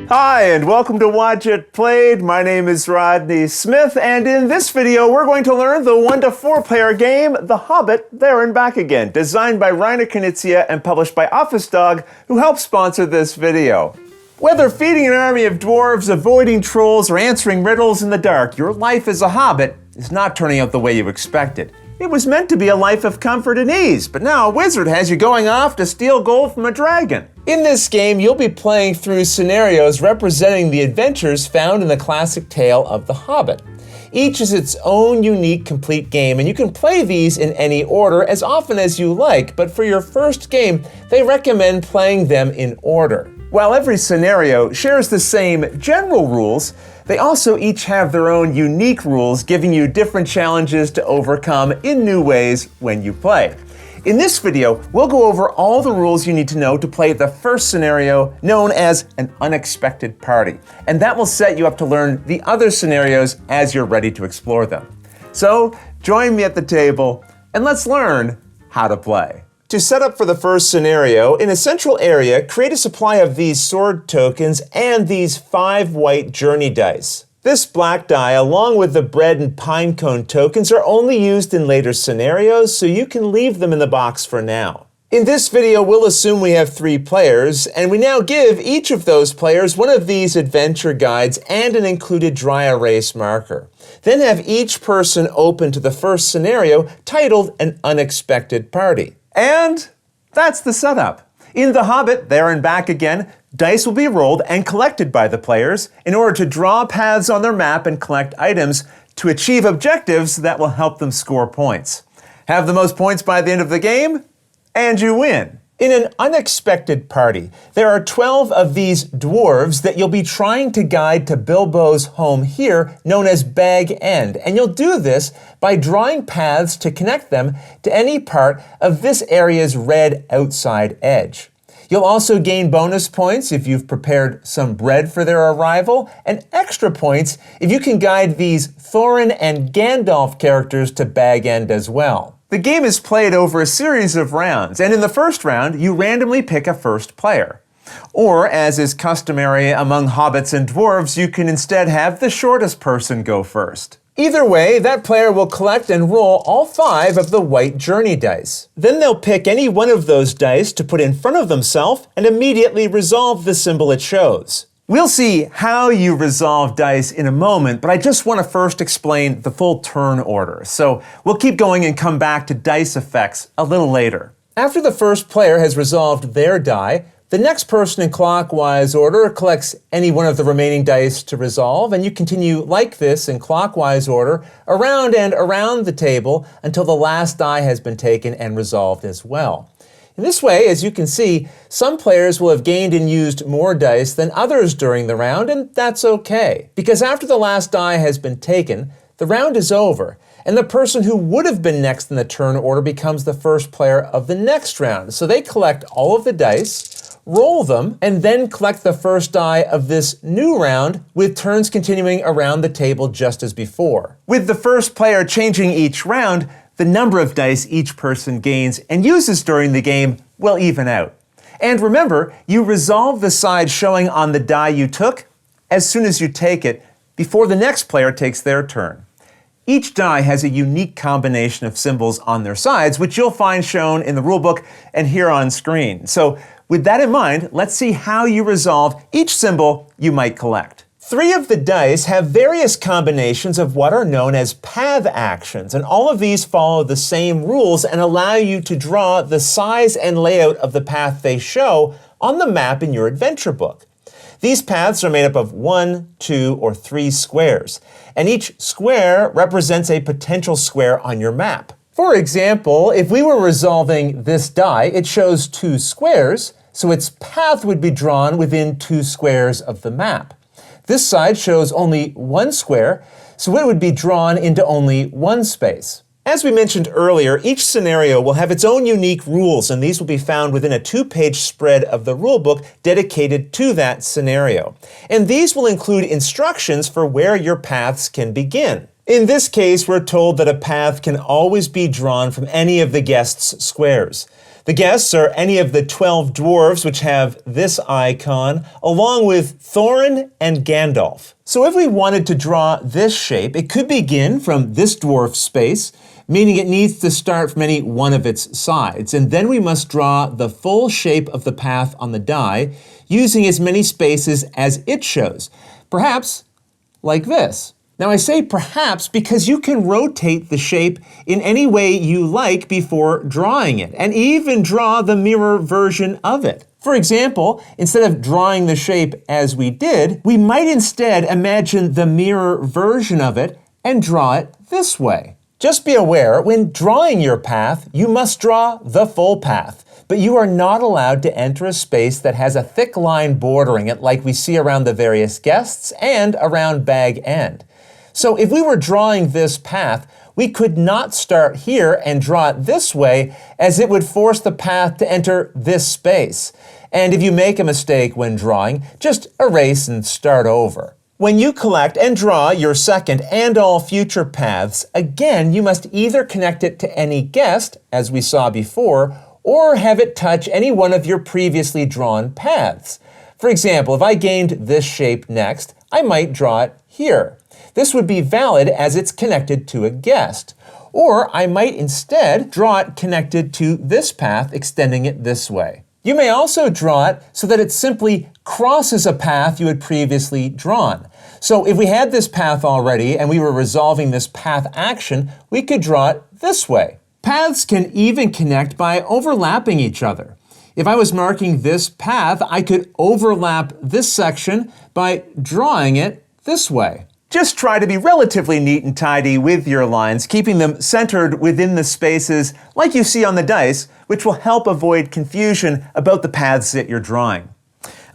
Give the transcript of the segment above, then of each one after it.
Hi, and welcome to Watch It Played. My name is Rodney Smith, and in this video, we're going to learn the 1 to 4 player game, The Hobbit, There and Back Again, designed by Reiner Knizia and published by Office Dog, who helped sponsor this video. Whether feeding an army of dwarves, avoiding trolls, or answering riddles in the dark, your life as a hobbit is not turning out the way you expected. It was meant to be a life of comfort and ease, but now a wizard has you going off to steal gold from a dragon. In this game, you'll be playing through scenarios representing the adventures found in the classic tale of The Hobbit. Each is its own unique, complete game, and you can play these in any order as often as you like, but for your first game, they recommend playing them in order. While every scenario shares the same general rules, they also each have their own unique rules, giving you different challenges to overcome in new ways when you play. In this video, we'll go over all the rules you need to know to play the first scenario, known as an unexpected party. And that will set you up to learn the other scenarios as you're ready to explore them. So, join me at the table, and let's learn how to play. To set up for the first scenario, in a central area, create a supply of these sword tokens and these 5 white journey dice. This black die, along with the bread and pine cone tokens, are only used in later scenarios, so you can leave them in the box for now. In this video, we'll assume we have 3 players, and we now give each of those players one of these adventure guides and an included dry erase marker. Then have each person open to the first scenario, titled An Unexpected Party. And that's the setup. In The Hobbit, There and Back Again, dice will be rolled and collected by the players in order to draw paths on their map and collect items to achieve objectives that will help them score points. Have the most points by the end of the game, and you win. In an unexpected party, there are 12 of these dwarves that you'll be trying to guide to Bilbo's home here, known as Bag End. And you'll do this by drawing paths to connect them to any part of this area's red outside edge. You'll also gain bonus points if you've prepared some bread for their arrival, and extra points if you can guide these Thorin and Gandalf characters to Bag End as well. The game is played over a series of rounds, and in the first round, you randomly pick a first player. Or, as is customary among hobbits and dwarves, you can instead have the shortest person go first. Either way, that player will collect and roll all 5 of the white journey dice. Then they'll pick any one of those dice to put in front of themselves and immediately resolve the symbol it shows. We'll see how you resolve dice in a moment, but I just want to first explain the full turn order. So we'll keep going and come back to dice effects a little later. After the first player has resolved their die, the next person in clockwise order collects any one of the remaining dice to resolve, and you continue like this in clockwise order around and around the table until the last die has been taken and resolved as well. In this way, as you can see, some players will have gained and used more dice than others during the round, and that's okay. Because after the last die has been taken, the round is over, and the person who would have been next in the turn order becomes the first player of the next round. So they collect all of the dice, roll them, and then collect the first die of this new round, with turns continuing around the table just as before. With the first player changing each round, the number of dice each person gains and uses during the game will even out. And remember, you resolve the side showing on the die you took as soon as you take it, before the next player takes their turn. Each die has a unique combination of symbols on their sides, which you'll find shown in the rulebook and here on screen. So with that in mind, let's see how you resolve each symbol you might collect. 3 of the dice have various combinations of what are known as path actions, and all of these follow the same rules and allow you to draw the size and layout of the path they show on the map in your adventure book. These paths are made up of 1, 2, or 3 squares, and each square represents a potential square on your map. For example, if we were resolving this die, it shows 2 squares, so its path would be drawn within 2 squares of the map. This side shows only 1 square, so it would be drawn into only 1 space. As we mentioned earlier, each scenario will have its own unique rules, and these will be found within a 2-page spread of the rulebook dedicated to that scenario. And these will include instructions for where your paths can begin. In this case, we're told that a path can always be drawn from any of the guests' squares. The guests are any of the 12 dwarves, which have this icon, along with Thorin and Gandalf. So if we wanted to draw this shape, it could begin from this dwarf space, meaning it needs to start from any one of its sides. And then we must draw the full shape of the path on the die, using as many spaces as it shows. Perhaps like this. Now I say perhaps because you can rotate the shape in any way you like before drawing it, and even draw the mirror version of it. For example, instead of drawing the shape as we did, we might instead imagine the mirror version of it and draw it this way. Just be aware, when drawing your path, you must draw the full path, but you are not allowed to enter a space that has a thick line bordering it like we see around the various guests and around Bag End. So if we were drawing this path, we could not start here and draw it this way, as it would force the path to enter this space. And if you make a mistake when drawing, just erase and start over. When you collect and draw your second and all future paths, again, you must either connect it to any guest, as we saw before, or have it touch any one of your previously drawn paths. For example, if I gained this shape next, I might draw it here. This would be valid as it's connected to a guest. Or I might instead draw it connected to this path, extending it this way. You may also draw it so that it simply crosses a path you had previously drawn. So if we had this path already and we were resolving this path action, we could draw it this way. Paths can even connect by overlapping each other. If I was marking this path, I could overlap this section by drawing it this way. Just try to be relatively neat and tidy with your lines, keeping them centered within the spaces like you see on the dice, which will help avoid confusion about the paths that you're drawing.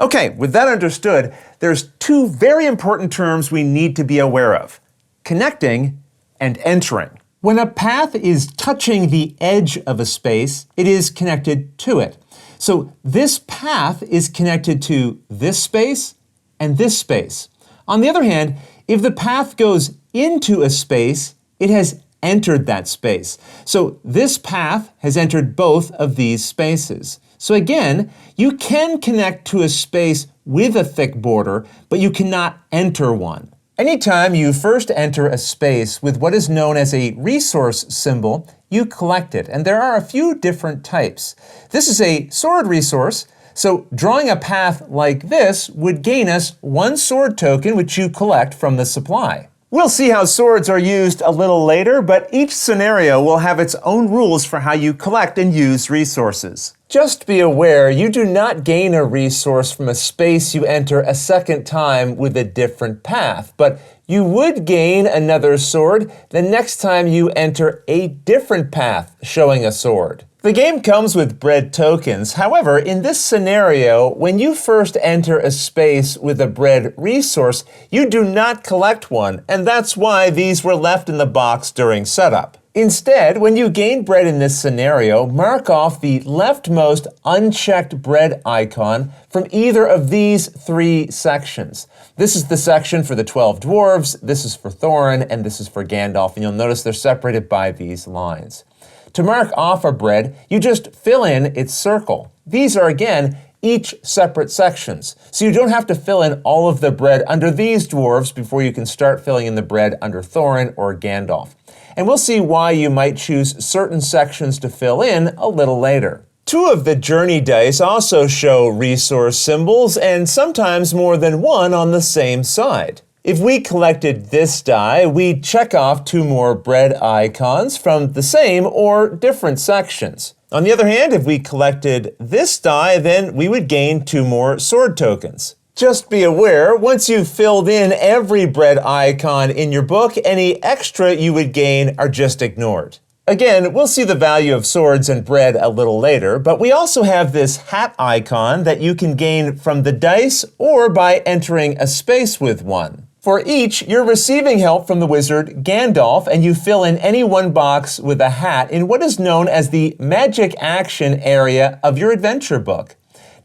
Okay, with that understood, there's two very important terms we need to be aware of: connecting and entering. When a path is touching the edge of a space, it is connected to it. So this path is connected to this space and this space. On the other hand, if the path goes into a space, it has entered that space. So this path has entered both of these spaces. So again, you can connect to a space with a thick border, but you cannot enter one. Anytime you first enter a space with what is known as a resource symbol, you collect it, and there are a few different types. This is a sword resource. So drawing a path like this would gain us one sword token, which you collect from the supply. We'll see how swords are used a little later, but each scenario will have its own rules for how you collect and use resources. Just be aware, you do not gain a resource from a space you enter a second time with a different path, but you would gain another sword the next time you enter a different path showing a sword. The game comes with bread tokens. However, in this scenario, when you first enter a space with a bread resource, you do not collect one, and that's why these were left in the box during setup. Instead, when you gain bread in this scenario, mark off the leftmost unchecked bread icon from either of these three sections. This is the section for the 12 dwarves, this is for Thorin, and this is for Gandalf, and you'll notice they're separated by these lines. To mark off a bread, you just fill in its circle. These are, again, each separate sections. So you don't have to fill in all of the bread under these dwarves before you can start filling in the bread under Thorin or Gandalf. And we'll see why you might choose certain sections to fill in a little later. Two of the journey dice also show resource symbols, and sometimes more than one on the same side. If we collected this die, we'd check off two more bread icons from the same or different sections. On the other hand, if we collected this die, then we would gain two more sword tokens. Just be aware, once you've filled in every bread icon in your book, any extra you would gain are just ignored. Again, we'll see the value of swords and bread a little later, but we also have this hat icon that you can gain from the dice or by entering a space with one. For each, you're receiving help from the wizard Gandalf, and you fill in any one box with a hat in what is known as the magic action area of your adventure book.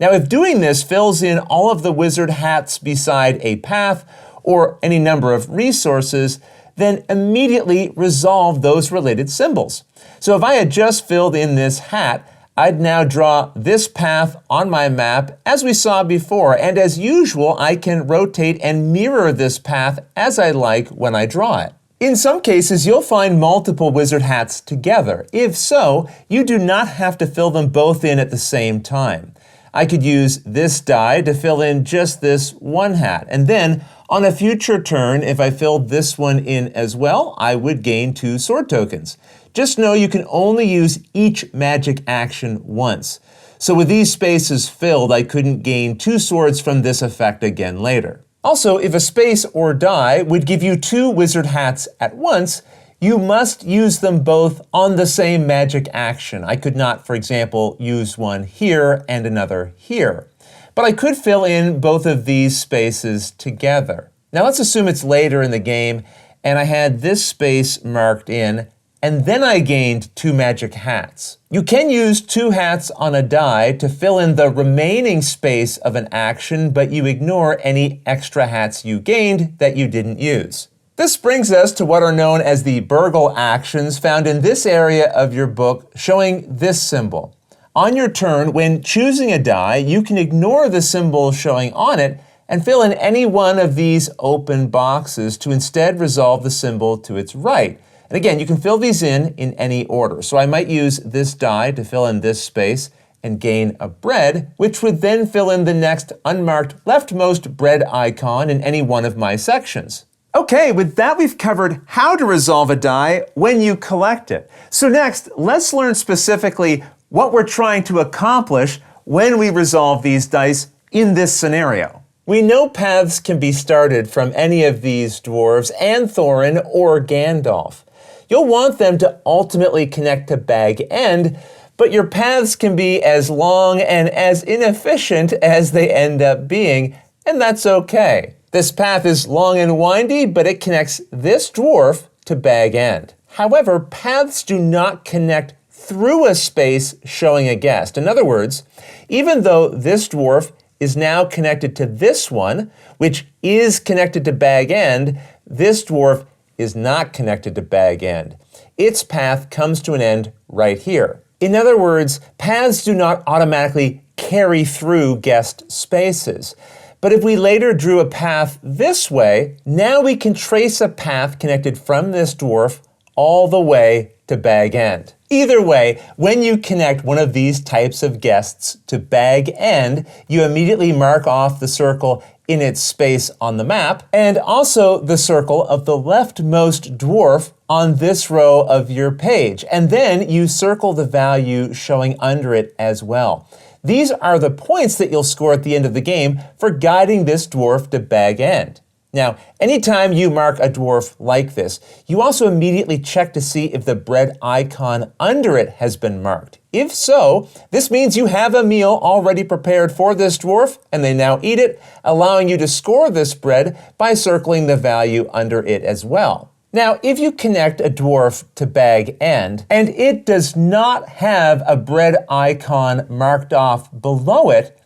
Now, if doing this fills in all of the wizard hats beside a path or any number of resources, then immediately resolve those related symbols. So if I had just filled in this hat, I'd now draw this path on my map as we saw before, and as usual, I can rotate and mirror this path as I like when I draw it. In some cases, you'll find multiple wizard hats together. If so, you do not have to fill them both in at the same time. I could use this die to fill in just this one hat, and then on a future turn, if I filled this one in as well, I would gain 2 sword tokens. Just know you can only use each magic action once. So with these spaces filled, I couldn't gain 2 swords from this effect again later. Also, if a space or die would give you 2 wizard hats at once, you must use them both on the same magic action. I could not, for example, use one here and another here. But I could fill in both of these spaces together. Now let's assume it's later in the game and I had this space marked in, and then I gained 2 magic hats. You can use 2 hats on a die to fill in the remaining space of an action, but you ignore any extra hats you gained that you didn't use. This brings us to what are known as the Burgle Actions found in this area of your book, showing this symbol. On your turn, when choosing a die, you can ignore the symbol showing on it and fill in any one of these open boxes to instead resolve the symbol to its right. And again, you can fill these in any order. So I might use this die to fill in this space and gain a bread, which would then fill in the next unmarked leftmost bread icon in any one of my sections. Okay, with that we've covered how to resolve a die when you collect it. So next, let's learn specifically what we're trying to accomplish when we resolve these dice in this scenario. We know paths can be started from any of these dwarves and Thorin or Gandalf. You'll want them to ultimately connect to Bag End, but your paths can be as long and as inefficient as they end up being, and that's okay. This path is long and windy, but it connects this dwarf to Bag End. However, paths do not connect through a space showing a guest. In other words, even though this dwarf is now connected to this one, which is connected to Bag End, this dwarf is not connected to Bag End. Its path comes to an end right here. In other words, paths do not automatically carry through guest spaces. But if we later drew a path this way, now we can trace a path connected from this dwarf all the way to Bag End. Either way, when you connect one of these types of guests to Bag End, you immediately mark off the circle in its space on the map, and also the circle of the leftmost dwarf on this row of your page. And then you circle the value showing under it as well. These are the points that you'll score at the end of the game for guiding this dwarf to Bag End. Now, anytime you mark a dwarf like this, you also immediately check to see if the bread icon under it has been marked. If so, this means you have a meal already prepared for this dwarf, and they now eat it, allowing you to score this bread by circling the value under it as well. Now, if you connect a dwarf to Bag End, and it does not have a bread icon marked off below it,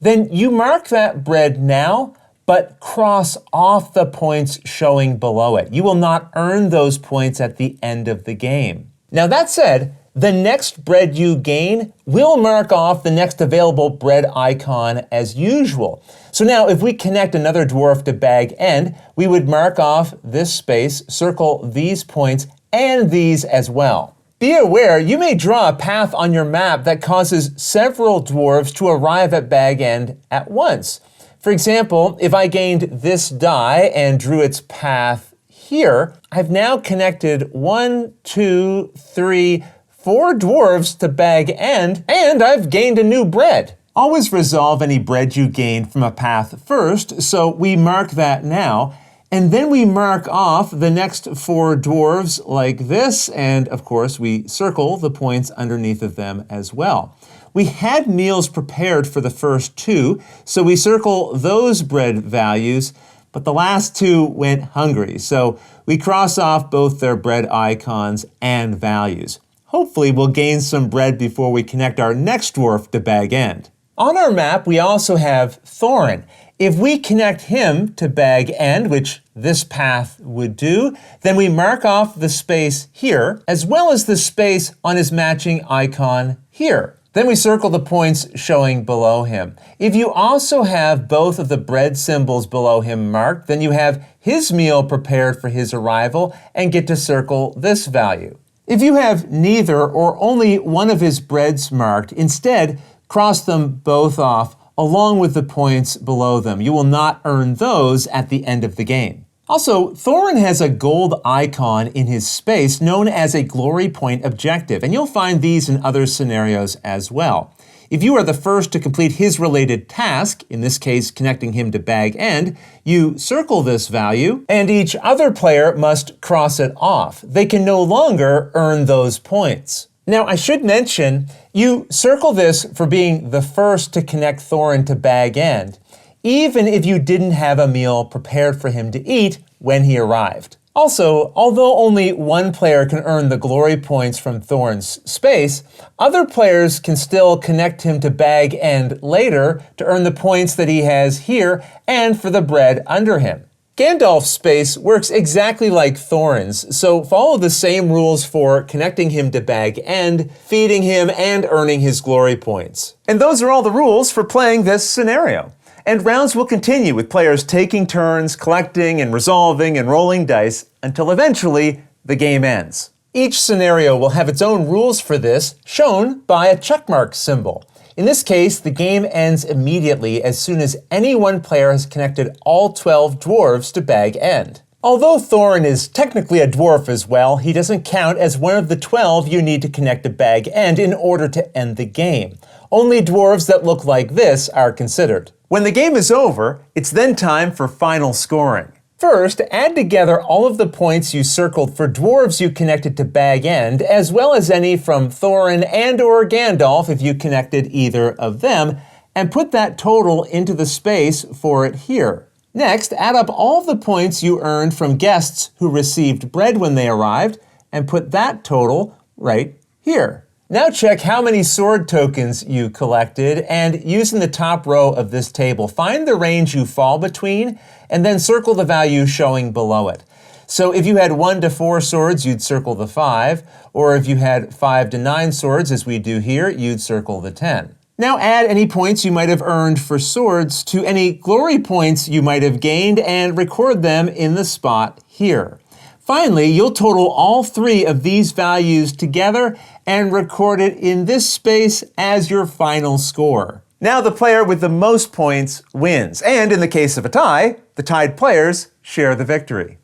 then you mark that bread now, but cross off the points showing below it. You will not earn those points at the end of the game. Now that said, the next bread you gain will mark off the next available bread icon as usual. So now if we connect another dwarf to Bag End, we would mark off this space, circle these points, and these as well. Be aware, you may draw a path on your map that causes several dwarves to arrive at Bag End at once. For example, if I gained this die and drew its path here, I've now connected 1, 2, 3, 4 dwarves to Bag End, and I've gained a new bread. Always resolve any bread you gained from a path first, so we mark that now, and then we mark off the next 4 dwarves like this, and of course we circle the points underneath of them as well. We had meals prepared for the first 2, so we circle those bread values, but the last 2 went hungry, so we cross off both their bread icons and values. Hopefully we'll gain some bread before we connect our next dwarf to Bag End. On our map, we also have Thorin. If we connect him to bag end, which this path would do, then we mark off the space here, as well as the space on his matching icon here. Then we circle the points showing below him. If you also have both of the bread symbols below him marked, then you have his meal prepared for his arrival and get to circle this value. If you have neither or only one of his breads marked, instead cross them both off along with the points below them. You will not earn those at the end of the game. Also, Thorin has a gold icon in his space known as a glory point objective, and you'll find these in other scenarios as well. If you are the first to complete his related task, in this case connecting him to bag end, you circle this value, and each other player must cross it off. They can no longer earn those points. Now, I should mention, you circle this for being the first to connect Thorin to bag end, even if you didn't have a meal prepared for him to eat when he arrived. Also, although only one player can earn the glory points from Thorin's space, other players can still connect him to bag end later to earn the points that he has here and for the bread under him. Gandalf's space works exactly like Thorin's, so follow the same rules for connecting him to bag end, feeding him, and earning his glory points. And those are all the rules for playing this scenario. And rounds will continue with players taking turns, collecting and resolving and rolling dice until eventually the game ends. Each scenario will have its own rules for this, shown by a checkmark symbol. In this case, the game ends immediately as soon as any one player has connected all 12 dwarves to bag end. Although Thorin is technically a dwarf as well, he doesn't count as one of the 12 you need to connect to bag end in order to end the game. Only dwarves that look like this are considered. When the game is over, it's then time for final scoring. First, add together all of the points you circled for dwarves you connected to bag end, as well as any from Thorin and or Gandalf if you connected either of them, and put that total into the space for it here. Next, add up all of the points you earned from guests who received bread when they arrived, and put that total right here. Now check how many sword tokens you collected, and using the top row of this table, find the range you fall between, and then circle the value showing below it. So if you had 1 to 4 swords, you'd circle the 5, or if you had 5 to 9 swords, as we do here, you'd circle the 10. Now add any points you might have earned for swords to any glory points you might have gained and record them in the spot here. Finally, you'll total all 3 of these values together and record it in this space as your final score. Now the player with the most points wins, and in the case of a tie, the tied players share the victory.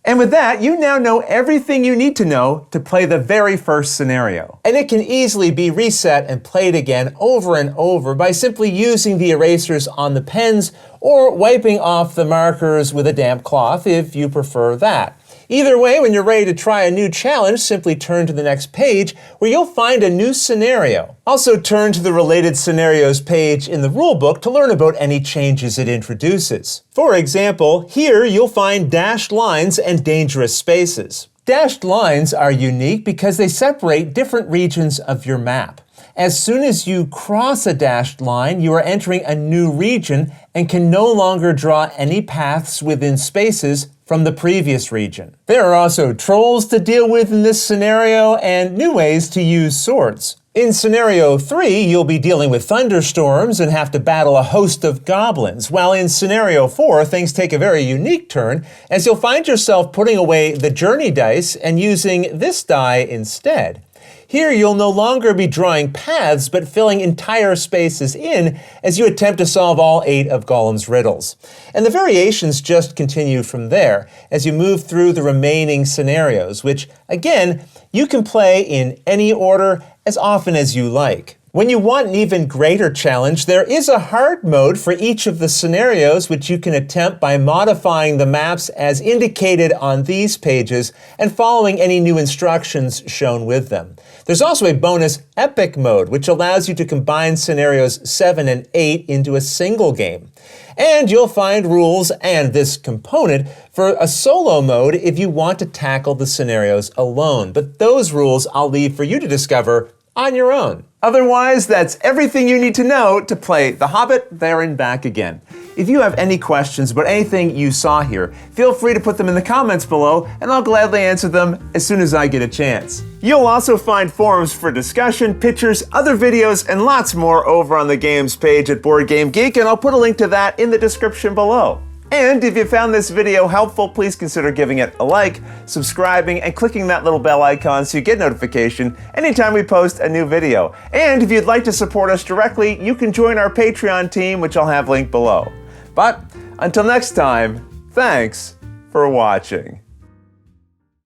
And with that, you now know everything you need to know to play the very first scenario. And it can easily be reset and played again over and over by simply using the erasers on the pens or wiping off the markers with a damp cloth if you prefer that. Either way, when you're ready to try a new challenge, simply turn to the next page where you'll find a new scenario. Also turn to the Related Scenarios page in the rulebook to learn about any changes it introduces. For example, here you'll find dashed lines and dangerous spaces. Dashed lines are unique because they separate different regions of your map. As soon as you cross a dashed line, you are entering a new region and can no longer draw any paths within spaces from the previous region. There are also trolls to deal with in this scenario and new ways to use swords. In scenario 3, you'll be dealing with thunderstorms and have to battle a host of goblins, while in scenario 4, things take a very unique turn as you'll find yourself putting away the journey dice and using this die instead. Here you'll no longer be drawing paths, but filling entire spaces in as you attempt to solve all 8 of Gollum's riddles. And the variations just continue from there as you move through the remaining scenarios, which, again, you can play in any order as often as you like. When you want an even greater challenge, there is a hard mode for each of the scenarios which you can attempt by modifying the maps as indicated on these pages and following any new instructions shown with them. There's also a bonus epic mode which allows you to combine scenarios 7 and 8 into a single game. And you'll find rules and this component for a solo mode if you want to tackle the scenarios alone. But those rules I'll leave for you to discover on your own. Otherwise, that's everything you need to know to play The Hobbit There and Back Again. If you have any questions about anything you saw here, feel free to put them in the comments below, and I'll gladly answer them as soon as I get a chance. You'll also find forums for discussion, pictures, other videos, and lots more over on the games page at Board Game Geek, and I'll put a link to that in the description below. And if you found this video helpful, please consider giving it a like, subscribing, and clicking that little bell icon so you get notification anytime we post a new video. And if you'd like to support us directly, you can join our Patreon team, which I'll have linked below. But until next time, thanks for watching.